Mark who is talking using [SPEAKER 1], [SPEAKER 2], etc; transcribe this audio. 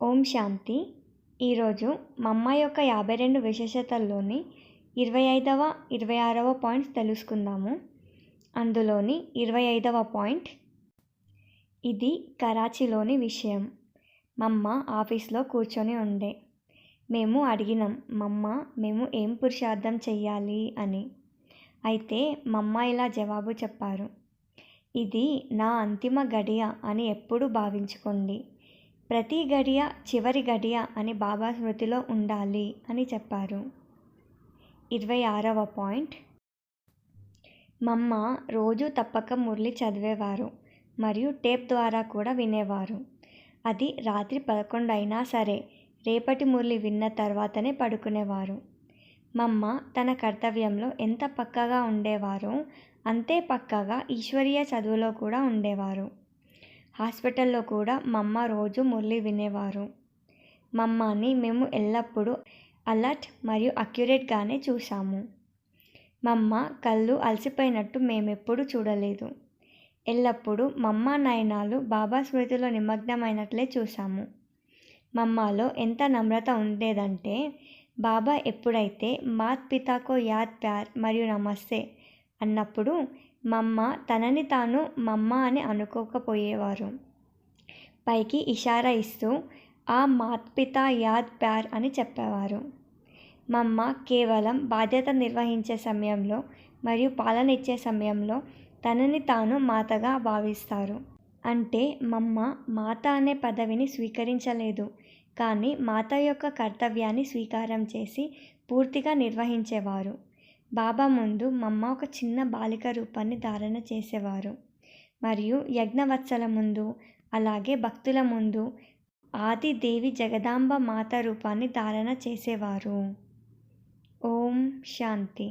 [SPEAKER 1] ఓం శాంతి. ఈరోజు మమ్మ యొక్క 52 విశేషతల్లోని 25వ 26వ పాయింట్స్ తెలుసుకుందాము. అందులోని 25వ పాయింట్, ఇది కరాచీలోని విషయం. మమ్మ ఆఫీస్లో కూర్చొని ఉండే. మేము అడిగినాం, మమ్మ మేము ఏం పురుషార్థం చెయ్యాలి అని. అయితే మమ్మ ఇలా జవాబు చెప్పారు, ఇది నా అంతిమ గడియ అని ఎప్పుడూ భావించుకోండి. ప్రతి గడియ చివరి గడియ అని బాబా స్మృతిలో ఉండాలి అని చెప్పారు. 26వ పాయింట్, మమ్మ రోజు తప్పక మురళి చదివేవారు మరియు టేప్ ద్వారా కూడా వినేవారు. అది రాత్రి 11 అయినా సరే రేపటి మురళి విన్న తర్వాతనే పడుకునేవారు. మమ్మ తన కర్తవ్యంలో ఎంత పక్కగా ఉండేవారో అంతే పక్కగా ఈశ్వరీయ చదువులో కూడా ఉండేవారు. హాస్పిటల్లో కూడా మమ్మ రోజు మురళి వినేవారు. మమ్మని మేము ఎల్లప్పుడూ అలర్ట్ మరియు అక్యురేట్గానే చూసాము. మమ్మ కళ్ళు అలసిపోయినట్టు మేమెప్పుడూ చూడలేదు. ఎల్లప్పుడూ మమ్మ నయనాలు బాబా స్మృతిలో నిమగ్నమైనట్లే చూసాము. మమ్మలో ఎంత నమ్రత ఉండేదంటే, బాబా ఎప్పుడైతే మాత్ పితాకో యాద్ ప్యార్ మరియు నమస్తే అన్నప్పుడు మమ్మ తనని తాను మమ్మ అని అనుకోకపోయేవారు. పైకి ఇషారా ఇస్తూ ఆ మాత్ పితా యాద్ ప్యార్ అని చెప్పేవారు. మమ్మ కేవలం బాధ్యత నిర్వహించే సమయంలో మరియు పాలన ఇచ్చే సమయంలో తనని తాను మాతగా భావిస్తారు. అంటే మమ్మ మాత అనే పదవిని స్వీకరించలేదు, కానీ మాత యొక్క కర్తవ్యాన్ని స్వీకారం చేసి పూర్తిగా నిర్వహించేవారు. బాబా ముందు మమ్మ ఒక చిన్న బాలిక రూపాన్ని ధారణ చేసేవారు మరియు యజ్ఞవత్సల ముందు, అలాగే భక్తుల ముందు ఆది దేవి జగదాంబ మాత రూపాన్ని ధారణ చేసేవారు. ఓం శాంతి.